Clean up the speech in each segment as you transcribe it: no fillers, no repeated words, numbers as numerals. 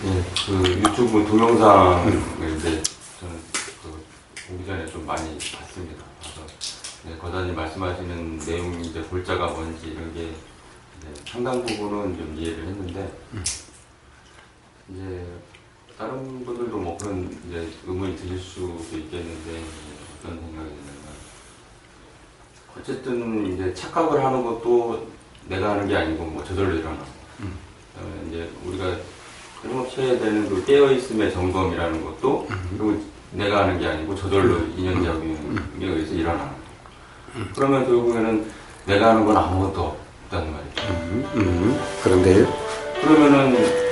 네, 그 유튜브 동영상을 이제 저는 오기 전에 좀 많이 봤습니다. 그래서 네, 거단이 말씀하시는 내용이 이제 골자가 뭔지 이런 게 상당 부분은 좀 이해를 했는데 이제 다른 분들도 뭐 그런 이제 의문이 드실 수도 있겠는데 어떤 생각이 드냐면 어쨌든 이제 착각을 하는 것도 내가 하는 게 아니고 뭐 저절로 일어나고 그다음에 이제 우리가 끊임없이 해야 되는 그 깨어있음의 점검이라는 것도 결국 내가 하는 게 아니고 저절로 인연작용에 의해서 일어나는 거예요. 그러면 결국에는 내가 하는 건 아무것도 없다는 말이죠. 그런데요? 그러면은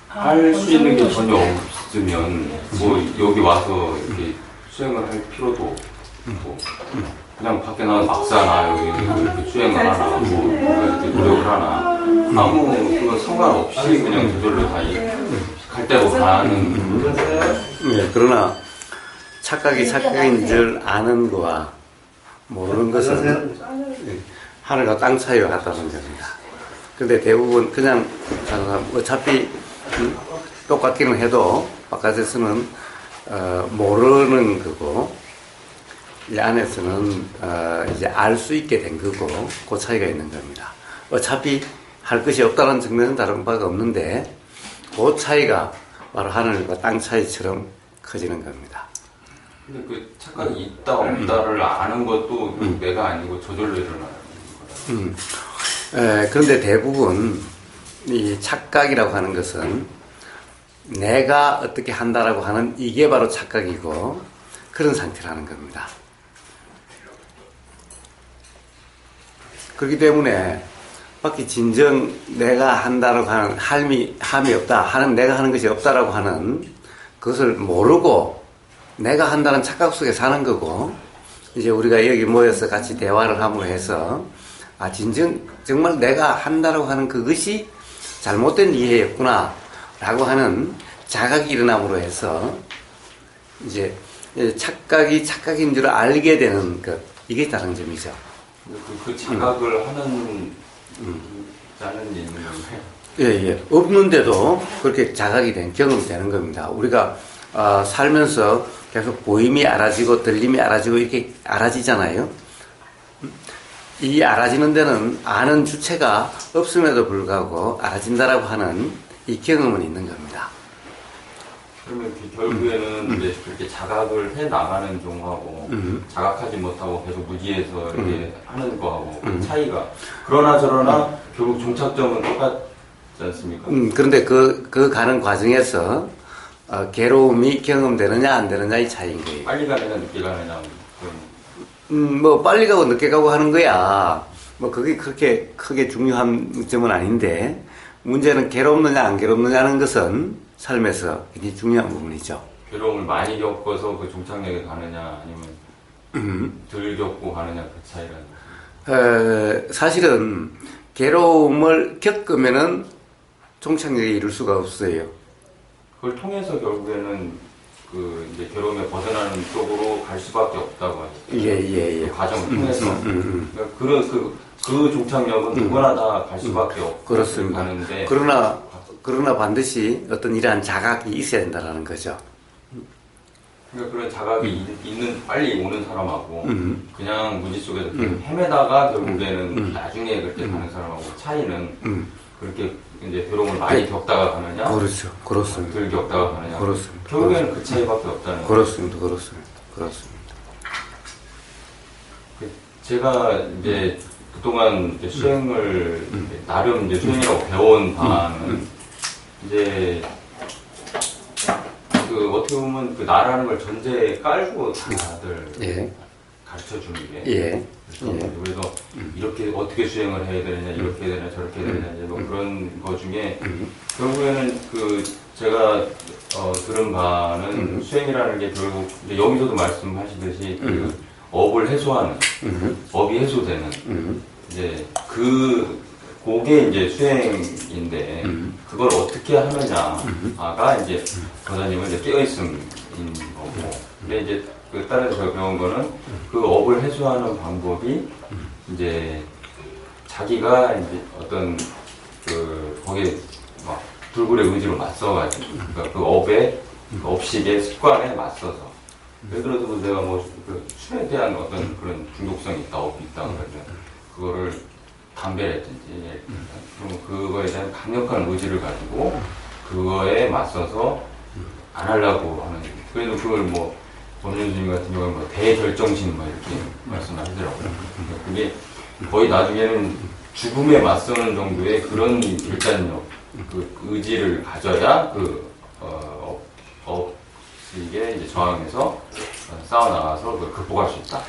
할 수 있는 게 전혀 없으면 뭐 여기 와서 이렇게 수행을 할 필요도 없고 그냥 밖에 나가서 막사나 여기 이렇게 수행을 하나 뭐 이렇게 노력을 하나 아무 그거 상관없이 그냥 저절로 다 갈 대로 가는 네, 그러나 착각이 착각인 줄 아는 거와 모르는 것은 하늘과 땅 차이와 같다는 겁니다. 근데 대부분 그냥 어차피 똑같기는 해도 바깥에서는 모르는 거고 이 안에서는 이제 알 수 있게 된 거고 그 차이가 있는 겁니다. 어차피 할 것이 없다는 측면은 다른 바가 없는데 그 차이가 바로 하늘과 땅 차이처럼 커지는 겁니다. 근데 그 착각이 있다 없다를 아는 것도 내가 아니고 저절로 일어나는 거라. 그런데 대부분 이 착각이라고 하는 것은 내가 어떻게 한다라고 하는 이게 바로 착각이고 그런 상태라는 겁니다. 그렇기 때문에 밖에 진정 내가 한다라고 하는 함이 없다 하는 내가 하는 것이 없다라고 하는 그것을 모르고 내가 한다는 착각 속에 사는 거고 이제 우리가 여기 모여서 같이 대화를 함으로 해서 정말 내가 한다라고 하는 그것이 잘못된 이해였구나 라고 하는 자각이 일어남으로 해서 이제 착각이 착각인 줄 알게 되는 것 이게 다른 점이죠. 그 자각을 하는 자는 있는 건가요? 예. 없는데도 그렇게 자각이 된 경험이 되는 겁니다. 우리가 살면서 계속 보임이 알아지고 들림이 알아지고 이렇게 알아지잖아요. 이 알아지는 데는 아는 주체가 없음에도 불구하고 알아진다라고 하는 이 경험은 있는 겁니다. 그러면 결국에는 이제 그렇게 자각을 해 나가는 경우하고 자각하지 못하고 계속 무지해서 이렇게 하는 거하고 그 차이가 그러나 저러나 결국 종착점은 똑같지 않습니까? 그런데 그 가는 과정에서 괴로움이 경험되느냐 안 되느냐의 차이인 거예요. 빨리 가느냐 늦게 가느냐 뭐 빨리 가고 늦게 가고 하는 거야. 뭐 그게 그렇게 크게 중요한 점은 아닌데 문제는 괴롭느냐 안 괴롭느냐는 것은 삶에서 굉장히 중요한 부분이죠. 괴로움을 많이 겪어서 그 종착역에 가느냐 아니면 덜 겪고 가느냐 그 차이라는 거죠. 사실은 괴로움을 겪으면은 종착역에 이룰 수가 없어요. 그걸 통해서 결국에는 그 이제 괴로움에 벗어나는 쪽으로 갈 수밖에 없다고 하죠. 예. 그 과정을 통해서. 그러니까 그 종착역은 누구나 다 갈 수밖에 없고 그렇습니다. 가는데 그러나 반드시 어떤 이러한 자각이 있어야 된다는 거죠. 그러니까 그런 자각이 있는 빨리 오는 사람하고 그냥 무지 속에서 헤매다가 결국에는 나중에 그렇게 가는 사람하고 차이는 그렇게 이제 괴로움을 많이 겪다가 가느냐, 그렇죠. 그렇습니다. 덜 겪다가 가느냐, 그렇습니다. 결국에는 그 차이밖에 없다는 거죠. 그렇습니다. 제가 이제 그동안 이제 수행을 나름 이제 수행이라고 배운 바는 이제 그 어떻게 보면 그 나라는 걸 전제에 깔고 다들 가르쳐 주는 게 그래서 이렇게 어떻게 수행을 해야 되느냐 이렇게 해야 되느냐 저렇게 해야 되느냐 이제 뭐 그런 거 중에 결국에는 그 제가 들은 바는 수행이라는 게 결국 이제 여기서도 말씀하시듯이 그 업을 해소하는 업이 해소되는 이제 그게 이제 수행인데 그걸 어떻게 하느냐가 이제 거사님은 이제 깨어있음인 거고 근데 이제 그 따라서 제가 배운 거는 그 업을 해소하는 방법이 이제 자기가 이제 어떤 그 거기에 막 불굴의 의지로 맞서가지고, 그러니까 그 업의, 그 업식의 습관에 맞서서. 예를 들어서 뭐 내가 그 술에 대한 어떤 그런 중독성이 있다, 업이 있다, 그러면 그거를 담배라든지, 그럼 그거에 대한 강력한 의지를 가지고 그거에 맞서서 안 하려고 하는, 그래도 그걸 뭐, 법륜스님 같은 경우는 뭐 대결정신 뭐 이렇게 말씀하시더라고요. 그게 거의 나중에는 죽음에 맞서는 정도의 그런 결단력, 그 의지를 가져야 업식에 이제 저항해서 싸워나가서 그걸 극복할 수 있다.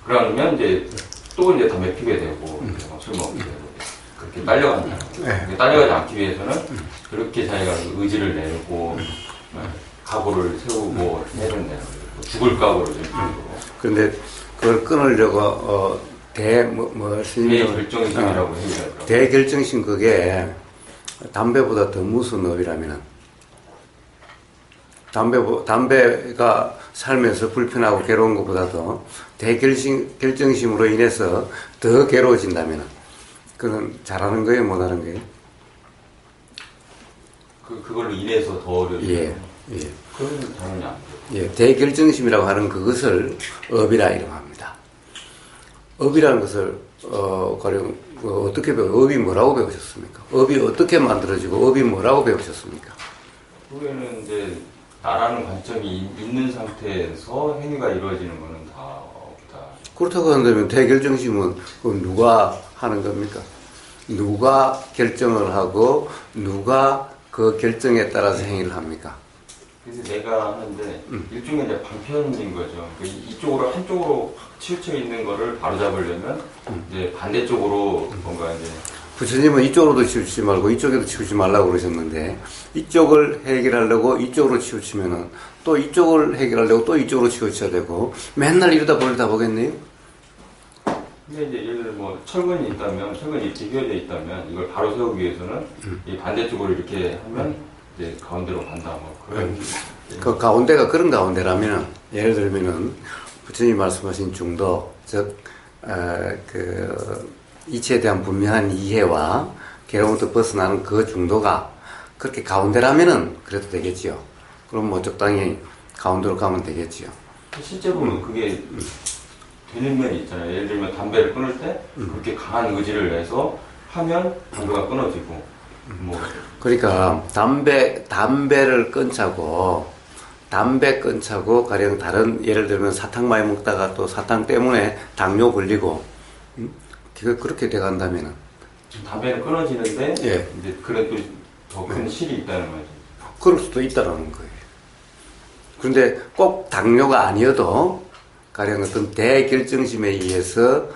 그러면 이제 또 이제 담배 피게 되고, 술 먹게 되고, 그렇게 딸려간다. 딸려가지 않기 위해서는 그렇게 자기가 의지를 내고, 각오를 세우고 해야 된다. 죽을 각오를 좀 세우고. 그런데 그걸 끊으려고 대결정신이라고 얘기하더라고요. 대결정신 그게 담배보다 더 무서운 업이라면 담배가 살면서 불편하고 괴로운 것보다도 대결정심으로 인해서 더 괴로워진다면 그건 잘하는 거예요, 못하는 거예요? 그걸로 인해서 더 어려워져요. 예. 그건 당연히 안 돼요. 예, 대결정심이라고 하는 그것을 업이라 이름합니다. 업이라는 것을 가령 어떻게 업이 뭐라고 배우셨습니까? 업이 어떻게 만들어지고 업이 뭐라고 배우셨습니까? 그거는 이제 나라는 관점이 있는 상태에서 행위가 이루어지는 거는 다 없다. 그렇다고 한다면 대결정심은 누가 하는 겁니까? 누가 결정을 하고 누가 그 결정에 따라서 행위를 합니까? 그래서 내가 하는데 일종의 이제 방편인 거죠. 이쪽으로 한쪽으로 확 치우쳐 있는 거를 바로 잡으려면 이제 반대쪽으로 뭔가 이제 부처님은 이쪽으로도 치우치지 말고 이쪽에도 치우치지 말라고 그러셨는데 이쪽을 해결하려고 이쪽으로 치우치면은 또 이쪽을 해결하려고 또 이쪽으로 치우쳐야 되고 맨날 이러다 보겠네요. 근데 이제 예를 들어 뭐 철근이 있다면 철근이 이렇게 휘어져 있다면 이걸 바로 세우기 위해서는 이 반대쪽으로 이렇게 하면 이제 가운데로 간다 뭐 그런 그 가운데가 그런 가운데라면 예를 들면은 부처님이 말씀하신 중도 즉 이치에 대한 분명한 이해와 괴로움부터 벗어나는 그 중도가 그렇게 가운데라면은 그래도 되겠지요. 그럼 뭐 적당히 가운데로 가면 되겠지요. 실제로는 그게 되는 면이 있잖아요. 예를 들면 담배를 끊을 때 그렇게 강한 의지를 내서 하면 담배가 끊어지고 뭐 그러니까 담배를 끊자고 가령 다른 예를 들면 사탕 많이 먹다가 또 사탕 때문에 당뇨 걸리고 그렇게 돼간다면은 담배는 끊어지는데 예. 이제 그래도 더 큰 실이 있다는 거죠. 그럴 수도 있다라는 거예요. 그런데 꼭 당뇨가 아니어도 가령 어떤 대결정심에 의해서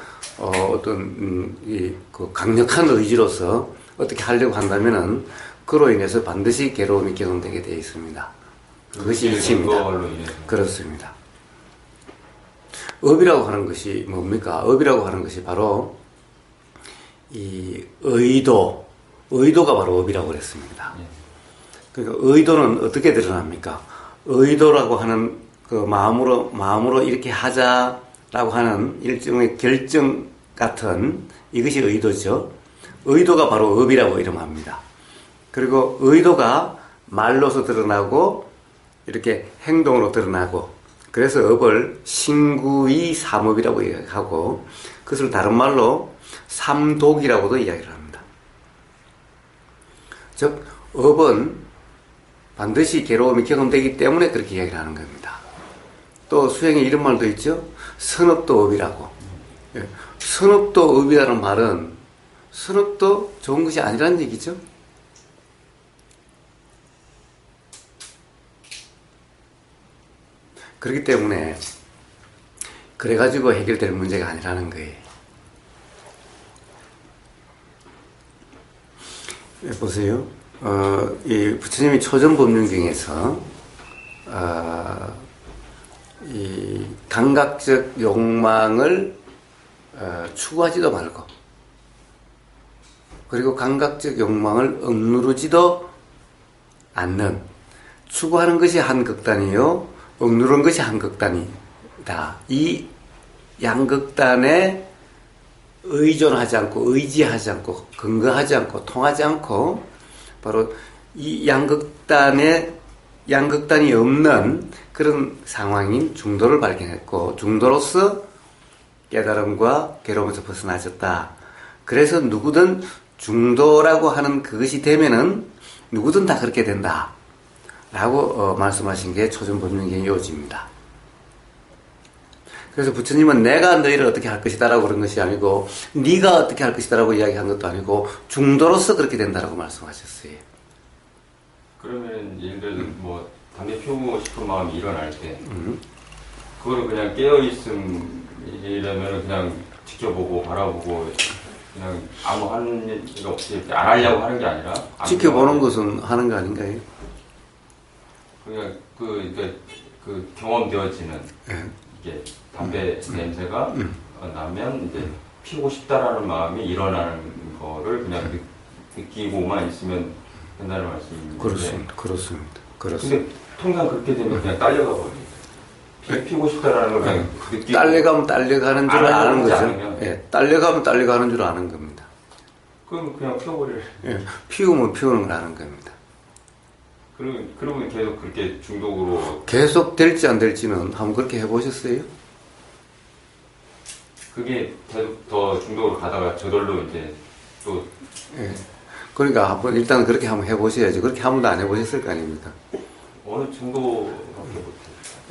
그 강력한 의지로서 어떻게 하려고 한다면은 그로 인해서 반드시 괴로움이 경험되게 되어 있습니다. 그것이 이치입니다. 그렇습니다. 업이라고 하는 것이 뭡니까? 업이라고 하는 것이 바로 이 의도가 바로 업이라고 그랬습니다. 그러니까 의도는 어떻게 드러납니까? 의도라고 하는 그 마음으로 이렇게 하자라고 하는 일종의 결정 같은 이것이 의도죠. 의도가 바로 업이라고 이름합니다. 그리고 의도가 말로서 드러나고 이렇게 행동으로 드러나고 그래서 업을 신구이 삼업이라고 이야기하고 그것을 다른 말로 삼독이라고도 이야기를 합니다. 즉 업은 반드시 괴로움이 경험되기 때문에 그렇게 이야기를 하는 겁니다. 또 수행에 이런 말도 있죠. 선업도 업이라고. 선업도 업이라는 말은 선업도 좋은 것이 아니라는 얘기죠. 그렇기 때문에 그래가지고 해결될 문제가 아니라는 거예요. 보세요. 이 부처님이 초전법륜경에서 이 감각적 욕망을 추구하지도 말고 그리고 감각적 욕망을 억누르지도 않는 추구하는 것이 한 극단이요 억누르는 것이 한 극단이다. 이 양극단에 의존하지 않고 의지하지 않고 근거하지 않고 통하지 않고 바로 이 양극단이 없는 그런 상황인 중도를 발견했고, 중도로서 깨달음과 괴로움에서 벗어나졌다. 그래서 누구든 중도라고 하는 그것이 되면은 누구든 다 그렇게 된다 라고 말씀하신 게 초전법륜의 요지입니다. 그래서 부처님은 내가 너희를 어떻게 할 것이다 라고 그런 것이 아니고, 네가 어떻게 할 것이다 라고 이야기한 것도 아니고, 중도로서 그렇게 된다라고 말씀하셨어요. 그러면 예를 들어서 뭐 담배 피우고 싶은 마음이 일어날 때 그거를 그냥 깨어있음이라면 그냥 지켜보고 바라보고 그냥 아무 하는 일 없이 안 하려고 하는 게 아니라 지켜보는 것은 하는 거 아닌가요? 그냥 그 경험되어지는 이게 담배 냄새가 나면 이제 피우고 싶다라는 마음이 일어나는 거를 그냥 느끼고만 있으면 된다는 말씀인데. 그렇습니다. 근데 통상 그렇게 되면 그냥 딸려가 버려요. 피우고 싶다라는 걸 그냥 느끼고. 딸려가면 딸려가는 줄 아는 거죠. 않으면. 예, 딸려가면 딸려가는 줄 아는 겁니다. 그럼 그냥 피워버려요. 예, 피우면 피우는 걸 아는 겁니다. 그러면 계속 그렇게 중독으로. 계속 될지 안 될지는 한번 그렇게 해보셨어요? 그게 계속 더 중독으로 가다가 저절로 이제 또. 예. 그러니까 한번 일단 그렇게 한번 해보셔야죠. 그렇게 한 번도 안 해보셨을 거 아닙니까? 어느 정도밖에 못해요.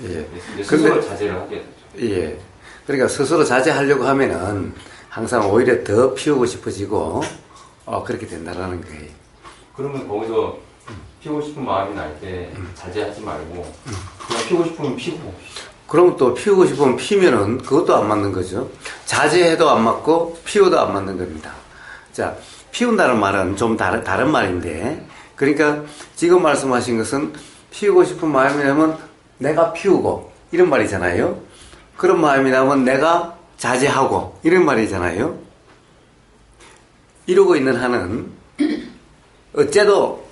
예. 스스로 자제를 하게 되죠. 예. 그러니까 스스로 자제하려고 하면은 항상 오히려 더 피우고 싶어지고, 그렇게 된다라는 거예요. 그러면 거기서 피우고 싶은 마음이 날 때 자제하지 말고 그냥 피우고 싶으면 피우고. 그럼 또 피우고 싶으면 피면은 그것도 안 맞는 거죠. 자제해도 안 맞고 피워도 안 맞는 겁니다. 자, 피운다는 말은 좀 다른 말인데, 그러니까 지금 말씀하신 것은 피우고 싶은 마음이 나면 내가 피우고 이런 말이잖아요. 그런 마음이 나면 내가 자제하고 이런 말이잖아요. 이러고 있는 한은 어째도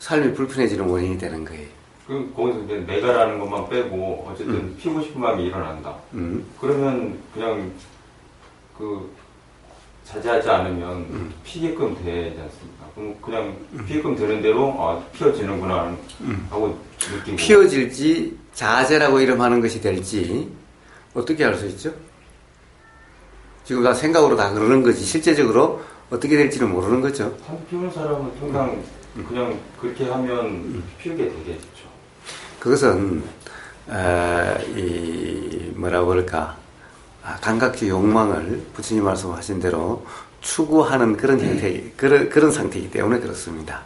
삶이 불편해지는 원인이 되는 거예요. 거기서 이제 내가라는 것만 빼고 어쨌든 피우고 싶은 마음이 일어난다. 그러면 그냥 자제하지 않으면 피게끔 되지 않습니까? 그럼 그냥 피게끔 되는 대로 피어지는구나 하고 느끼고. 피어질지 자제라고 이름하는 것이 될지 어떻게 알 수 있죠? 지금 다 생각으로 다 그러는 거지 실제적으로 어떻게 될지는 모르는 거죠. 담배 피우는 사람은 통상 그냥 그렇게 하면 피우게 되겠죠. 그것은 뭐라고 그럴까, 감각적 욕망을 부처님 말씀하신 대로 추구하는 그런 형태, 그런 상태이기 때문에 그렇습니다.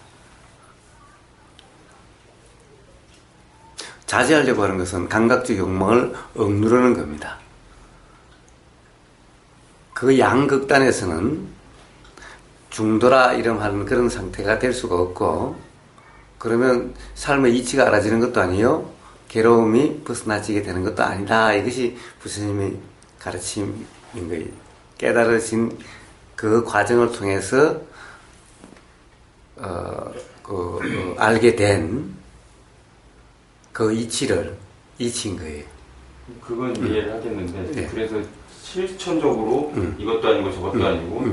자제하려고 하는 것은 감각적 욕망을 억누르는 겁니다. 그 양극단에서는 중도라 이름하는 그런 상태가 될 수가 없고, 그러면 삶의 이치가 알아지는 것도 아니요, 괴로움이 벗어나지게 되는 것도 아니다. 이것이 부처님의 가르침인 거예요. 깨달으신 그 과정을 통해서 알게 된 그 이치인 거예요. 그건 이해를 하겠는데, 네. 그래서 실천적으로 이것도 아니고 저것도 아니고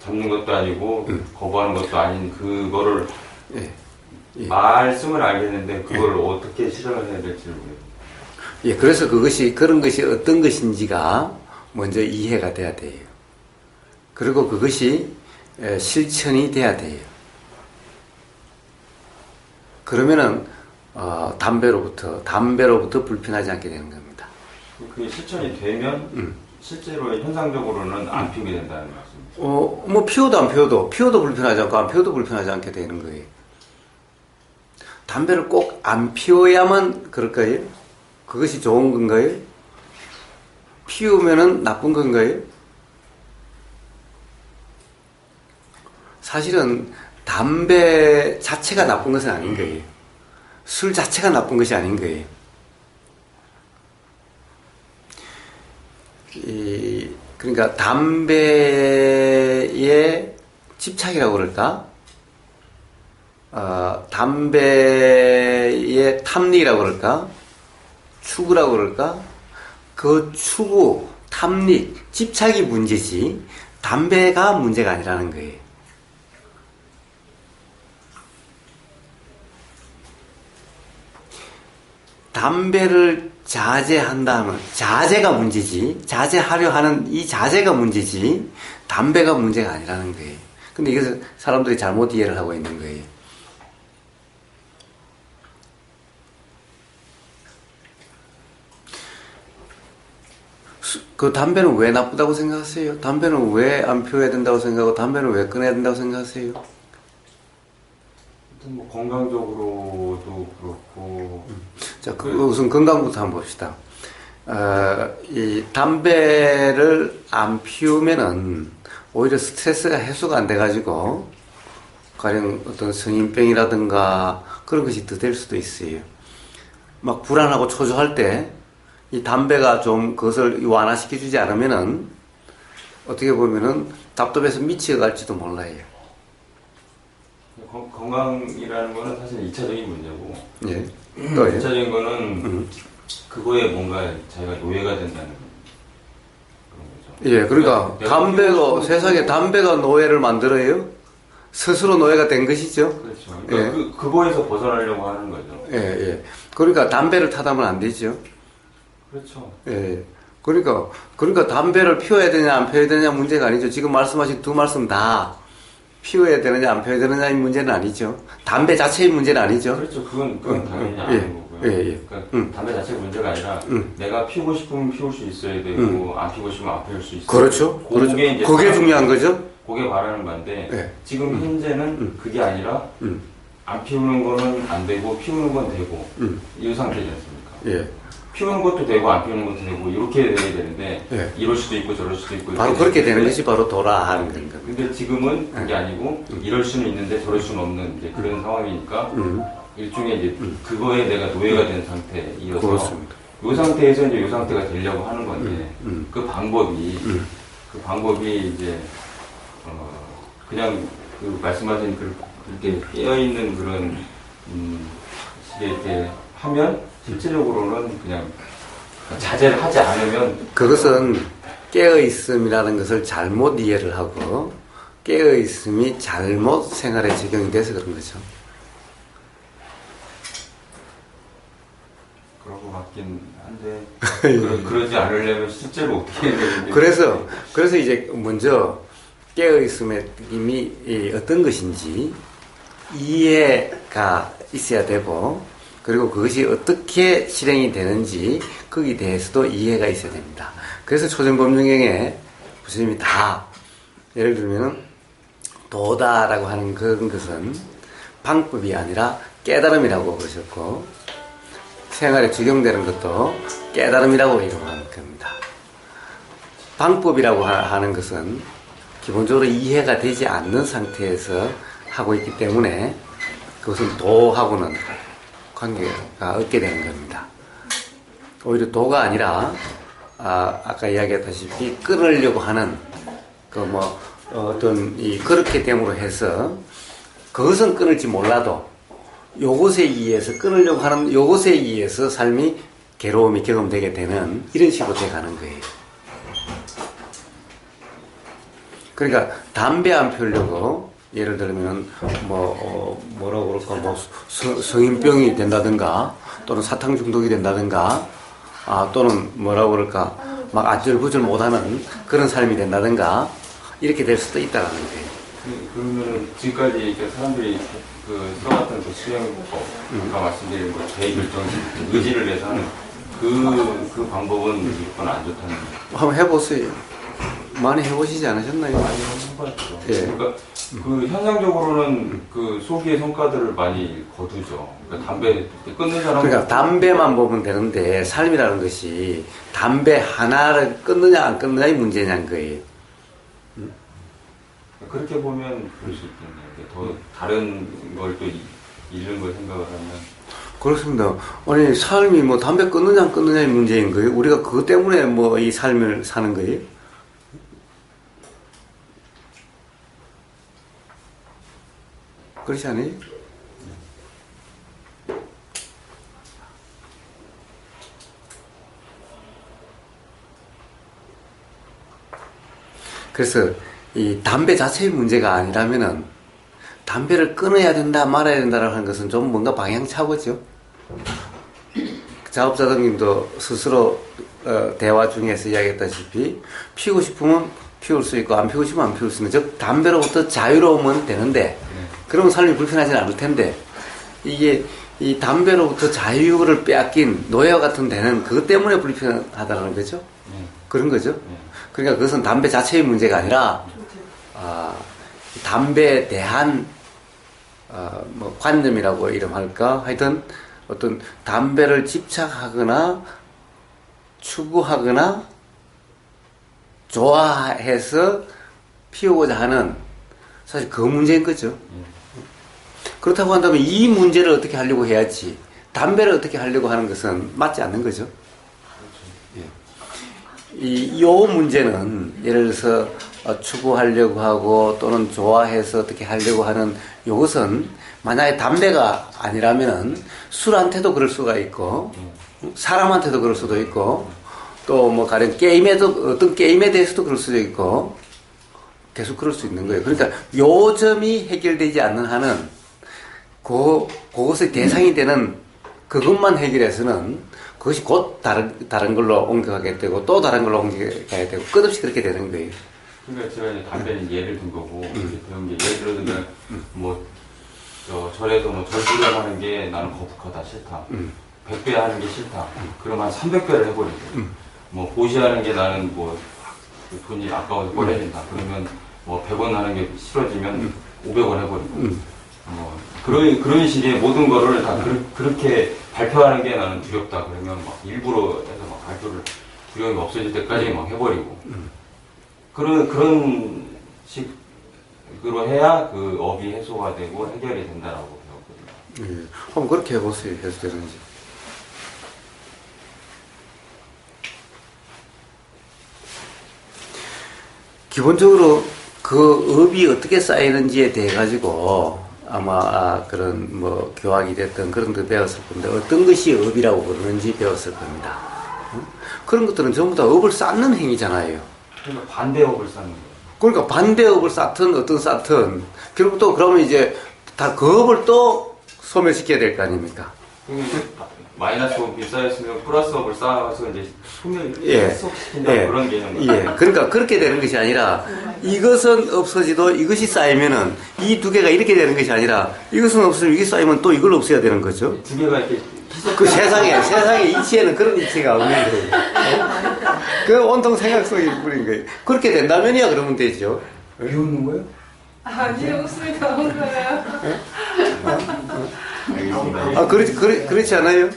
잡는 것도 아니고 거부하는 것도 아닌 그거를 말씀을 알겠는데 그걸 어떻게 실현을 해야 될지를 모르겠어요. 예, 그래서 그런 것이 어떤 것인지가 먼저 이해가 돼야 돼요. 그리고 그것이 실천이 돼야 돼요. 그러면은 담배로부터 불편하지 않게 되는 겁니다. 그게 실천이 되면 실제로 현상적으로는 안 피우게 된다는 말씀이죠. 뭐 피워도 불편하지 않고 안 피워도 불편하지 않게 되는 거예요. 담배를 꼭 안 피워야만 그럴까요? 그것이 좋은 건가요? 피우면은 나쁜 건가요? 사실은 담배 자체가 나쁜 것은 아닌 거예요. 술 자체가 나쁜 것이 아닌 거예요. 그러니까 담배의 집착이라고 그럴까? 담배의 탐닉이라고 그럴까? 추구라고 그럴까? 그 추구, 탐닉, 집착이 문제지 담배가 문제가 아니라는 거예요. 담배를 자제한다면, 자제가 문제지, 자제하려 하는 이 자제가 문제지, 담배가 문제가 아니라는 거예요. 근데 이것을 사람들이 잘못 이해를 하고 있는 거예요. 그 담배는 왜 나쁘다고 생각하세요? 담배는 왜 안 피워야 된다고 생각하고, 담배는 왜 끊어야 된다고 생각하세요? 뭐 건강적으로도 그렇고. 자, 우선 건강부터 한번 봅시다. 이 담배를 안 피우면은 오히려 스트레스가 해소가 안 돼가지고 가령 어떤 성인병이라든가 그런 것이 더 될 수도 있어요. 막 불안하고 초조할 때 이 담배가 좀 그것을 완화시켜주지 않으면은 어떻게 보면은 답답해서 미쳐갈지도 몰라요. 건강이라는 거는 사실 2차적인 문제고. 예. 2차적인 거는 그거에 뭔가 자기가 노예가 된다는 그런 거죠. 예, 그러니까 담배가 세상에 담배가 노예를 만들어요. 스스로 노예가 된 것이죠. 그렇죠. 그러니까 예. 그거에서 벗어나려고 하는 거죠. 예, 예. 그러니까 담배를 타다면 안 되죠. 그렇죠. 예. 그러니까 담배를 피워야 되냐 안 피워야 되냐 문제가 아니죠. 지금 말씀하신 두 말씀 다 피워야 되느냐 안 피워야 되느냐의 문제는 아니죠. 담배 자체의 문제는 아니죠. 그렇죠. 그건 당연히 아닌 거고요. 예. 그러니까 담배 자체가 문제가 아니라 내가 피우고 싶으면 피울 수 있어야 되고 안 피우고 싶으면 안 피울 수 있어야 되고. 그렇죠. 그게 중요한 거죠. 그게 말하는 건데 예. 지금 현재는 그게 아니라 안 피우는 거는 안 되고 피우는 건 되고 이 상태지 않습니까? 예. 피우는 것도 되고 안 피우는 것도 되고 이렇게 돼야 되는데 예. 이럴 수도 있고 저럴 수도 있고 바로 그렇게 되는 것이 바로 도라하는 겁니다. 근데 지금은 그게 아니고 이럴 수는 있는데 저럴 수는 없는 이제 그런 상황이니까 일종의 이제 그거에 내가 노예가 된 상태이어서 그렇습니다. 이 상태에서 이제 이 상태가 되려고 하는 건데 그 방법이 이제 그냥 그 말씀하신 그렇게 깨어 있는 그런 식의 이렇게 하면 실질적으로는 그냥 자제를 하지 않으면 그것은 깨어있음이라는 것을 잘못 이해를 하고 깨어있음이 잘못 생활에 적용이 돼서 그런 거죠. 그런 것 같긴 한데 그러지 않으려면 실제로 어떻게 해야 되는지 그래서 이제 먼저 깨어있음의 느낌이 어떤 것인지 이해가 있어야 되고 그리고 그것이 어떻게 실행이 되는지 거기에 대해서도 이해가 있어야 됩니다. 그래서 초정법륜경에 부처님이 다 예를 들면 도다라고 하는 그런 것은 방법이 아니라 깨달음이라고 그러셨고 생활에 적용되는 것도 깨달음이라고 이름하는 겁니다. 방법이라고 하는 것은 기본적으로 이해가 되지 않는 상태에서 하고 있기 때문에 그것은 도하고는 관계가 없게 되는 겁니다. 오히려 도가 아니라 아까 이야기했다시피 끊으려고 하는 어떤 그렇게 됨으로 해서 그것은 끊을지 몰라도 요것에 의해서 끊으려고 하는 요것에 의해서 삶이 괴로움이 경험되게 되는 이런 식으로 돼 가는 거예요. 그러니까 담배 안 피우려고 예를 들면 뭐라고 그럴까 성인병이 된다든가 또는 사탕 중독이 된다든가 또는 뭐라고 그럴까 막 아절부절 못하는 그런 삶이 된다든가 이렇게 될 수도 있다는 거예요. 그러면 지금까지 이렇게 사람들이 써왔던 수행법가 말씀드린 재결정 의지를 내서 하는 그 방법은 무조건 안 좋다는 거예요. 한번 해보세요. 많이 해보시지 않으셨나요? 많이 해봤죠. 예. 그러니까 현상적으로는 소기의 성과들을 많이 거두죠. 그러니까 담배 끊는 사람. 그러니까 담배만 보면 되는데 삶이라는 것이 담배 하나를 끊느냐 안 끊느냐의 문제냐는 거예요. 그렇게 보면 그럴 수 있겠네요. 더 다른 걸 또 잃는 걸 생각을 하면. 그렇습니다. 아니 삶이 담배 끊느냐 안 끊느냐의 문제인 거예요. 우리가 그것 때문에 이 삶을 사는 거예요. 그렇지 않아요? 그래서 이 담배 자체의 문제가 아니라면은 담배를 끊어야 된다 말아야 된다라고 하는 것은 좀 뭔가 방향차고죠. 자업자득님도 스스로 대화 중에서 이야기했다시피 피우고 싶으면 피울 수 있고 안 피우고 싶으면 안 피울 수 있는, 즉 담배로부터 자유로우면 되는데 그러면 삶이 불편하지는 않을 텐데, 이게 이 담배로부터 자유를 빼앗긴 노예와 같은 데는 그것 때문에 불편하다는 거죠. 그런 거죠. 그러니까 그것은 담배 자체의 문제가 아니라 담배에 대한 뭐 관념이라고 이름할까, 하여튼 어떤 담배를 집착하거나 추구하거나 좋아해서 피우고자 하는, 사실 그 문제인 거죠. 그렇다고 한다면 이 문제를 어떻게 하려고 해야지 담배를 어떻게 하려고 하는 것은 맞지 않는 거죠. 요 문제는 예를 들어서 추구하려고 하고 또는 좋아해서 어떻게 하려고 하는 요것은 만약에 담배가 아니라면 술한테도 그럴 수가 있고 사람한테도 그럴 수도 있고 또 뭐 가령 게임에도 어떤 게임에 대해서도 그럴 수도 있고 계속 그럴 수 있는 거예요. 그러니까 요 점이 해결되지 않는 한은 그것의 대상이 되는 그것만 해결해서는 그것이 곧 다른 걸로 옮겨가게 되고 또 다른 걸로 옮겨가게 되고 끝없이 그렇게 되는 거예요. 그러니까 제가 이제 담배는 예를 든 거고 그런 게 예를 들어서 뭐 절에서 뭐 절주를 하는 게 나는 거북하다 싫다. 100배 하는 게 싫다. 그럼 한 300배를 해버리고 뭐 보시하는 게 나는 뭐 돈이 아까워서 꺼내진다. 그러면 뭐 100원 하는 게 싫어지면 500원 해버리고 그런 식의 모든 거를 다 그렇게 발표하는 게 나는 두렵다. 그러면 막 일부러 해서 막 발표를 두려움이 없어질 때까지 막 해버리고 그런 식으로 해야 그 업이 해소가 되고 해결이 된다라고 배웠거든요. 한번 그렇게 해보세요. 해소되는지. 기본적으로 그 업이 어떻게 쌓이는지에 대해 가지고 아마 그런 뭐 교학이 됐든 그런 거 배웠을 건데 어떤 것이 업이라고 부르는지 배웠을 겁니다. 그런 것들은 전부 다 업을 쌓는 행위잖아요. 그러니까 반대업을 쌓는 거예요. 그러니까 반대업을 쌓든 어떤 쌓든 결국 또 그러면 이제 다 그 업을 또 소멸시켜야 될 거 아닙니까? 마이너스 업이 쌓였으면 플러스 업을 쌓아서 이제 소멸시킨다 그런 개념. 그러니까 그렇게 되는 것이 아니라 이것은 없어지도 이것이 쌓이면은 이 두 개가 이렇게 되는 것이 아니라 이것은 없어지면 이게 쌓이면 또 이걸 없애야 되는 거죠. 두 개가 이렇게 그 세상의 이치에는 그런 이치가 없는 거예요. 그 온통 생각 속에 뿌린 거예요. 그렇게 된다면이야 그러면 되죠. 비웃는 거예요? 아니, 웃음이 나온 거예요. 알겠습니다. 그렇지 않아요?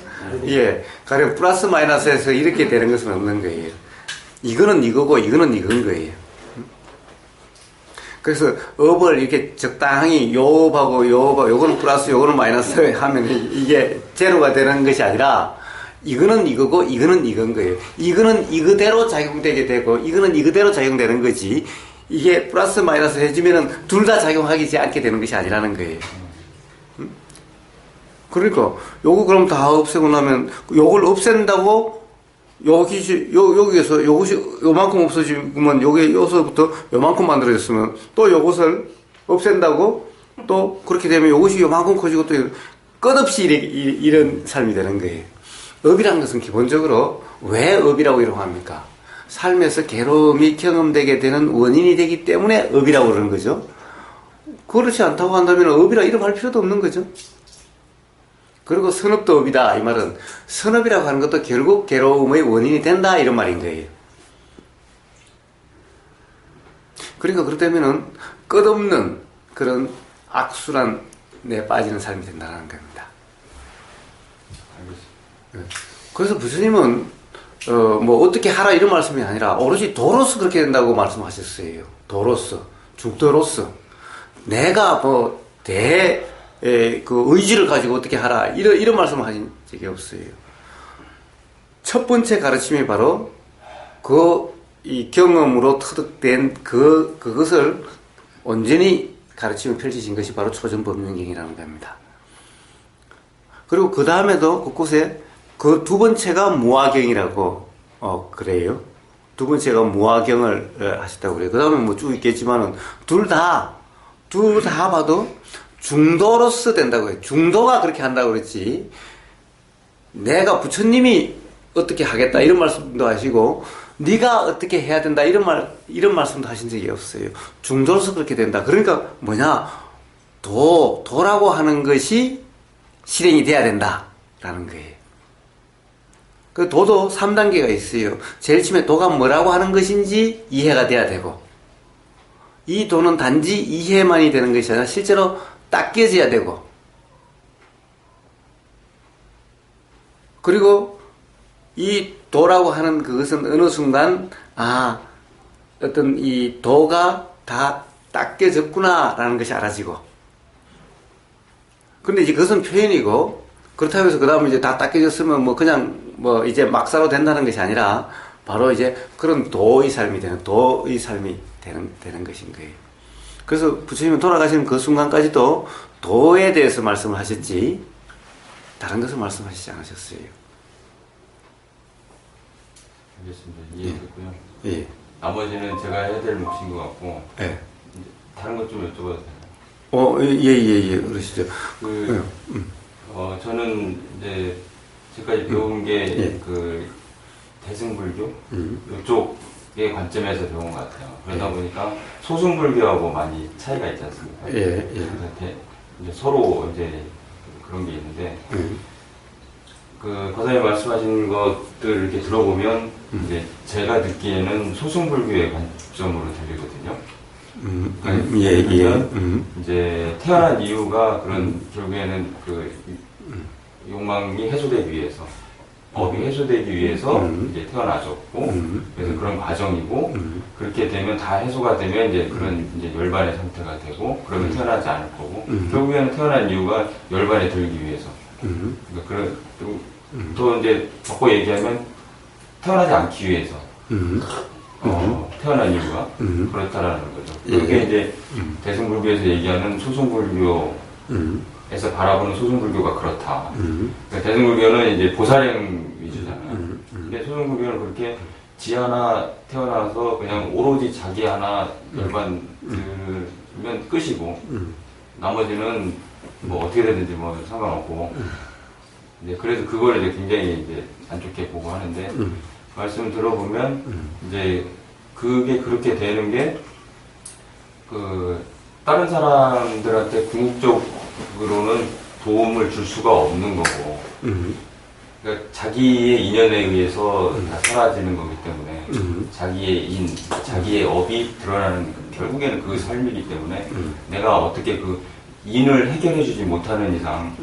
예. 가령 플러스 마이너스에서 이렇게 되는 것은 없는 거예요. 이거는 이거고 이거는 이건 거예요. 그래서 업을 이렇게 적당히 요업하고 요거는 플러스 요거는 마이너스 하면 이게 제로가 되는 것이 아니라 이거는 이거고 이거는 이건 거예요. 이거는 이거대로 작용되게 되고 이거는 이거대로 작용되는 거지, 이게 플러스 마이너스 해주면은 둘 다 작용하지 않게 되는 것이 아니라는 거예요. 그러니까 요거 그럼 다 없애고 나면 요걸 없앤다고 여기에서 요것이 요만큼 없어지면 여기서부터 요만큼 만들어졌으면 또 요것을 없앤다고 또 그렇게 되면 요것이 요만큼 커지고 또 끝없이 이런 삶이 되는 거예요. 업이라는 것은 기본적으로 왜 업이라고 이러고 합니까? 삶에서 괴로움이 경험되게 되는 원인이 되기 때문에 업이라고 그러는 거죠. 그렇지 않다고 한다면 업이라 이름할 필요도 없는 거죠. 그리고 선업도 업이다. 이 말은 선업이라고 하는 것도 결국 괴로움의 원인이 된다 이런 말인 거예요. 그러니까 그렇다면은 끝없는 그런 악순환에 빠지는 삶이 된다는 겁니다. 알겠습니다. 그래서 부처님은 뭐 어떻게 하라 이런 말씀이 아니라 오로지 도로서 그렇게 된다고 말씀하셨어요. 도로서, 중도로서 내가 뭐 그 의지를 가지고 어떻게 하라 이런 말씀을 하신 적이 없어요. 첫 번째 가르침이 바로 이 경험으로 터득된 그것을 온전히 가르침을 펼치신 것이 바로 초전법륜경이라는 겁니다. 그리고 그 다음에도 곳곳에 그 두 번째가 무화경이라고 그래요. 두 번째가 무화경을 하셨다고 그래요. 그 다음에 뭐 쭉 있겠지만은 둘 다 봐도 중도로서 된다고 해요. 중도가 그렇게 한다고 그랬지 내가 부처님이 어떻게 하겠다 이런 말씀도 하시고 네가 어떻게 해야 된다 이런 말씀도 하신 적이 없어요. 중도로서 그렇게 된다. 그러니까 뭐냐 도라고 하는 것이 실행이 돼야 된다라는 거예요. 그 도도 3단계가 있어요. 제일 처음에 도가 뭐라고 하는 것인지 이해가 돼야 되고 이 도는 단지 이해만이 되는 것이 아니라 실제로 닦여져야 되고 그리고 이 도라고 하는 그것은 어느 순간 어떤 이 도가 다 닦여졌구나라는 것이 알아지고 근데 이제 그것은 표현이고 그렇다고 해서 그 다음에 이제 다 닦여졌으면 뭐 그냥 뭐 이제 막사로 된다는 것이 아니라 바로 이제 그런 도의 삶이 되는 것인 거예요. 그래서 부처님은 돌아가시는 그 순간까지도 도에 대해서 말씀을 하셨지 다른 것을 말씀하시지 않으셨어요. 알겠습니다. 이해했고요. 예. 나머지는 제가 해야 될 몫인 것 같고 예. 다른 것 좀 여쭤봐도 되나요? 예. 그러시죠. 저는 이제 지금까지 배운 게 그 대승불교 이쪽의 관점에서 배운 것 같아요. 그러다 보니까 소승불교하고 많이 차이가 있지 않습니까? 그래서 이제 서로 이제 그런 게 있는데 그 과장님 말씀하신 것들 이렇게 들어보면 이제 제가 듣기에는 소승불교의 관점으로 들리거든요. 이제 태어난 이유가 그런 결국에는 그 욕망이 해소되기 위해서 업이 해소되기 위해서 이제 태어나셨고 그래서 그런 과정이고 그렇게 되면 다 해소가 되면 이제 그런 이제 열반의 상태가 되고 그러면 태어나지 않을 거고 결국에는 태어난 이유가 열반에 들기 위해서 그러니까 또 이제 바꿔 얘기하면 태어나지 않기 위해서 태어난 이유가 그렇다라는 거죠. 그게 이제 대승불교에서 얘기하는 소승불교에서 바라보는 소승불교가 그렇다. 그러니까 대승불교는 이제 보살행 위주잖아요. 근데 소승불교는 그렇게 지 하나 태어나서 그냥 오로지 자기 하나 열반 들으면 끝이고 나머지는 뭐 어떻게 되든지 뭐 상관없고 이제 그래서 그걸 이제 굉장히 이제 안 좋게 보고 하는데 말씀 들어보면 이제 그게 그렇게 되는 게 그 다른 사람들한테 궁극적으로는 도움을 줄 수가 없는 거고 그러니까 자기의 인연에 의해서 다 사라지는 거기 때문에 자기의 자기의 업이 드러나는 결국에는 그 삶이기 때문에 내가 어떻게 그 인을 해결해 주지 못하는 이상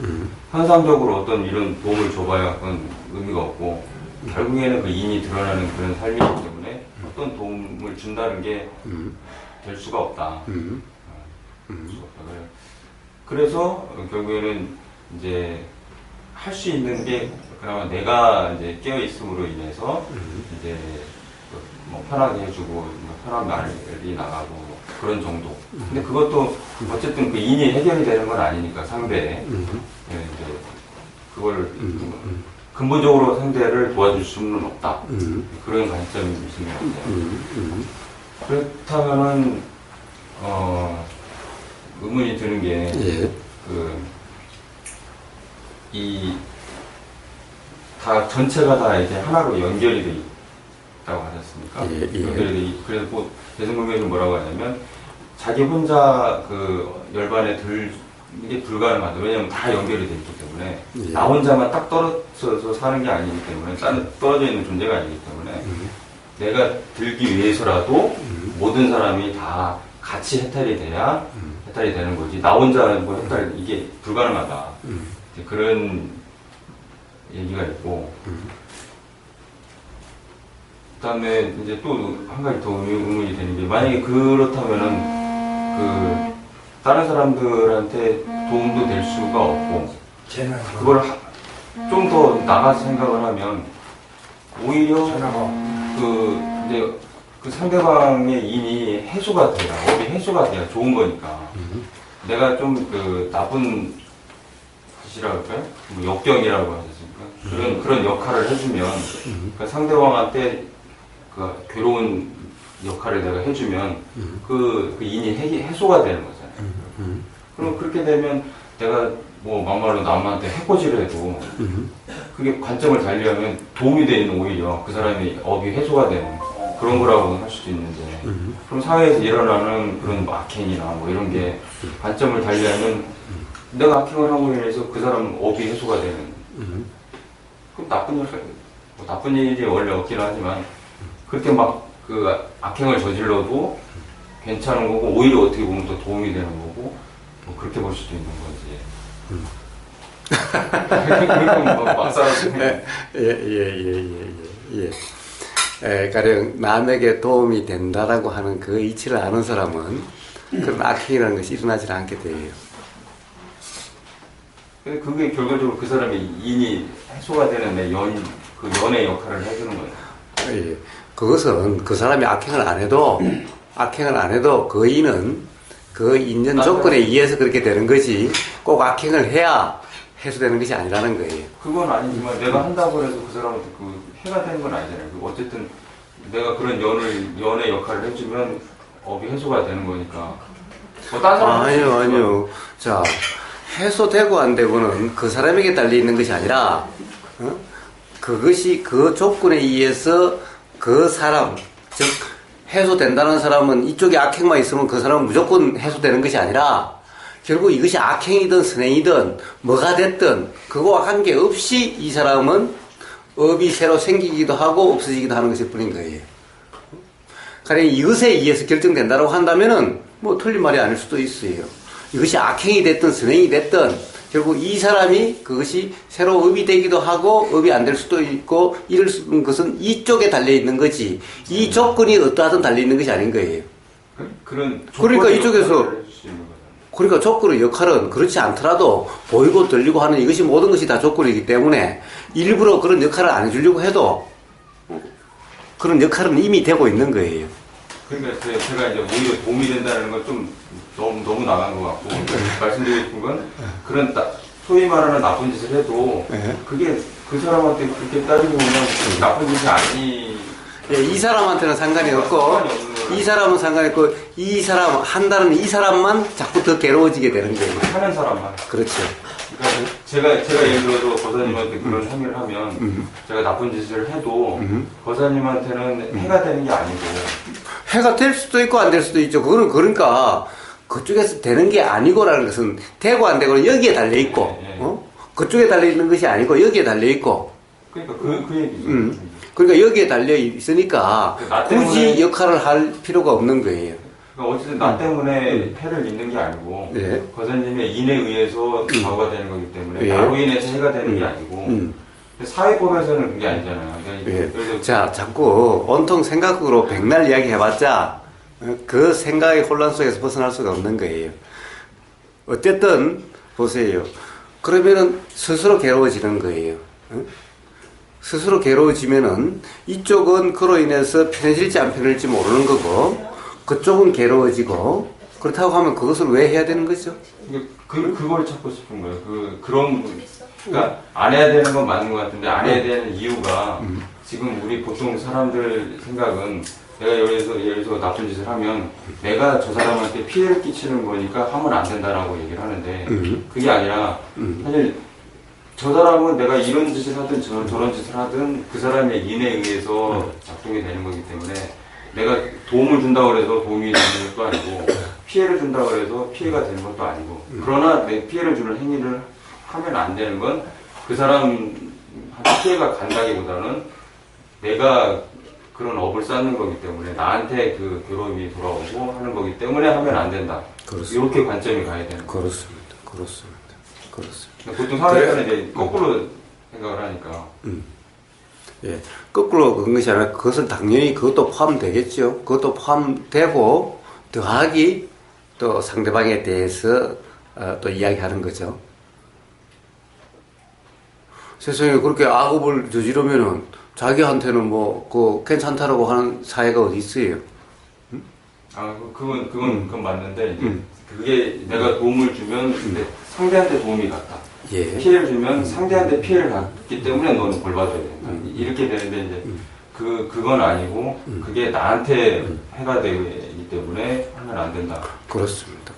현상적으로 어떤 이런 도움을 줘봐야 그건 의미가 없고 결국에는 그 인이 드러나는 그런 삶이기 때문에 어떤 도움을 준다는 게 될 수가 없다. 그래서 결국에는 이제 할 수 있는 게 그나마 내가 이제 깨어 있음으로 인해서 이제 뭐 편하게 해주고 편한 말이 나가고 그런 정도. 근데 그것도 어쨌든 그 인이 해결이 되는 건 아니니까 상대에 이제 그걸 근본적으로 상대를 도와줄 수는 없다. 그런 관점이 있는 것 같아요. 그렇다면은 의문이 드는 게 다 전체가 다 이제 하나로 연결이 돼 있다고 하셨습니까? 연결이 돼 그래서 뭐 대승불교는 뭐라고 하냐면 자기 혼자 그 열반에 들게 불가능하다. 왜냐하면 다 연결이 돼 있기 때문에 나 혼자만 딱 떨어져서 사는 게 아니기 때문에 떨어져 있는 존재가 아니기 때문에 내가 들기 위해서라도 모든 사람이 다 같이 해탈이 돼야 해탈이 되는 거지. 나 혼자 뭐 해탈 이게 불가능하다. 그런 얘기가 있고. 그다음에 이제 또 한 가지 더 의문이 되는 게 만약에 그렇다면은 그 다른 사람들한테 도움도 될 수가 없고 그걸 좀 더 나가서 생각을 하면 오히려 이제 그 상대방의 인이 해소가 돼야 업이 해소가 돼야 좋은 거니까 내가 좀 그 나쁜 짓이라고 할까요? 뭐 역경이라고 하셨습니까? 그런 역할을 해주면 그 상대방한테 그 괴로운 역할을 내가 해주면 그 인이 해소가 되는 거잖아요. 그럼 그렇게 되면 내가 뭐 막말로 남한테 해코지를 해도 그 그게 관점을 달리하면 도움이 되는 오히려 그 사람이 업이 해소가 되는 그런 거라고 할 수도 있는데 그럼 사회에서 일어나는 그런 악행이나 뭐 이런 게 관점을 달리하면 내가 악행을 함으로 인해서 그 사람 업이 해소가 되는 그럼 나쁜 일이 원래 없긴 하지만 그렇게 막 그 악행을 저질러도 괜찮은 거고 오히려 어떻게 보면 더 도움이 되는 거고 뭐 그렇게 볼 수도 있는 거지. 그러니까 막 살아서 가령 남에게 도움이 된다라고 하는 그 이치를 아는 사람은 그런 악행이라는 것이 일어나지 않게 돼요. 근데 그게 결과적으로 그 사람의 인이 해소가 되는 그 연의 역할을 해주는 거예요. 예. 그것은 그 사람이 악행을 안 해도 그 인은 그 인연 조건에 의해서 그렇게 되는 거지 꼭 악행을 해야 해소되는 것이 아니라는 거예요. 그건 아니지만 내가 한다고 해서 그 사람한테 그 해가 되는 건 아니잖아요. 어쨌든 내가 그런 연의 역할을 해주면 업이 해소가 되는 거니까. 뭐 딴 사람 아니요. 자, 해소되고 안 되고는 그 사람에게 달려 있는 것이 아니라 그것이 그 조건에 의해서 그 사람, 즉 해소된다는 사람은 이쪽에 악행만 있으면 그 사람은 무조건 해소되는 것이 아니라 결국 이것이 악행이든 선행이든 뭐가 됐든 그거와 관계없이 이 사람은 업이 새로 생기기도 하고 없어지기도 하는 것일 뿐인 거예요. 가령 이것에 의해서 결정된다고 한다면은 뭐 틀린 말이 아닐 수도 있어요. 이것이 악행이 됐든 선행이 됐든 결국 이 사람이 그것이 새로 업이 되기도 하고 업이 안 될 수도 있고 이럴 것은 이쪽에 달려있는 거지 이 조건이 어떠하든 달려있는 것이 아닌 거예요. 그러니까 이쪽에서 그러니까 조건의 역할은 그렇지 않더라도 보이고 들리고 하는 이것이 모든 것이 다 조건이기 때문에 일부러 그런 역할을 안 해주려고 해도 그런 역할은 이미 되고 있는 거예요. 그러니까 제가 이제 오히려 도움이 된다는 건 좀 너무 나간 것 같고 말씀드리고 싶은 건 그런 소위 말하는 나쁜 짓을 해도 그게 그 사람한테 그렇게 따지고 보면 나쁜 짓이 아니. 이 사람한테는 상관이 없고 이 사람은 상관이 없고 이 사람 한다는 이 사람만 자꾸 더 괴로워지게 되는 거예요. 하는 사람만. 그렇죠. 그러니까 제가 예를 들어서 거사님한테 그런 행위를 하면 제가 나쁜 짓을 해도 거사님한테는 해가 되는 게 아니고 해가 될 수도 있고 안 될 수도 있죠. 그거는 그러니까 그쪽에서 되는 게 아니고라는 것은 되고 안 되고는 여기에 달려 있고 그쪽에 달려 있는 것이 아니고 여기에 달려 있고. 그러니까 그 얘기죠. 그러니까 여기에 달려 있으니까 굳이 역할을 할 필요가 없는 거예요. 그러니까 어쨌든 나 때문에 해를 입는 게 아니고 거사님의 인에 의해서 좌우가 되는 거기 때문에 나로 인해서 해가 되는 게 아니고 사회법에서는 그게 아니잖아요. 그러니까 자, 자꾸 온통 생각으로 백날 이야기 해봤자 그 생각의 혼란 속에서 벗어날 수가 없는 거예요. 어쨌든 보세요. 그러면은 스스로 괴로워지는 거예요. 스스로 괴로워지면은 이쪽은 그로 인해서 편해질지 안 편해질지 모르는 거고 그쪽은 괴로워지고 그렇다고 하면 그것을 왜 해야 되는 거죠? 그걸 찾고 싶은 거예요. 그러니까 안 해야 되는 건 맞는 것 같은데 안 해야 되는 이유가 지금 우리 보통 사람들 생각은 내가 예를 들어서 나쁜 짓을 하면 내가 저 사람한테 피해를 끼치는 거니까 하면 안 된다라고 얘기를 하는데 그게 아니라 사실 저 사람은 내가 이런 짓을 하든 저런 짓을 하든 그 사람의 인에 의해서 작동이 되는 거기 때문에 내가 도움을 준다고 해서 도움이 되는 것도 아니고 피해를 준다고 해서 피해가 되는 것도 아니고 그러나 내 피해를 주는 행위를 하면 안 되는 건 그 사람한테 피해가 간다기보다는 내가 그런 업을 쌓는 거기 때문에 나한테 그 괴로움이 돌아오고 하는 거기 때문에 하면 안 된다. 그렇습니다. 이렇게 관점이 가야 되는 거예요. 그렇습니다. 보통 사회에서는 이제 거꾸로 생각을 하니까. 예, 거꾸로 그런 것이 아니라 그것은 당연히 그것도 포함되겠죠. 그것도 포함되고 더하기 또 상대방에 대해서 또 이야기하는 거죠. 세상에 그렇게 악업을 저지르면은 자기한테는 뭐 괜찮다라고 하는 사회가 어디 있어요? 그건 맞는데 이제 그게 내가 도움을 주면 상대한테 도움이 갔다. 피해를 주면 상대한테 피해를 갔기 때문에 너는 벌 받아야 된다. 이렇게 되는데 이제 그건 아니고 그게 나한테 해가 되기 때문에 하면 안 된다. 그렇습니다.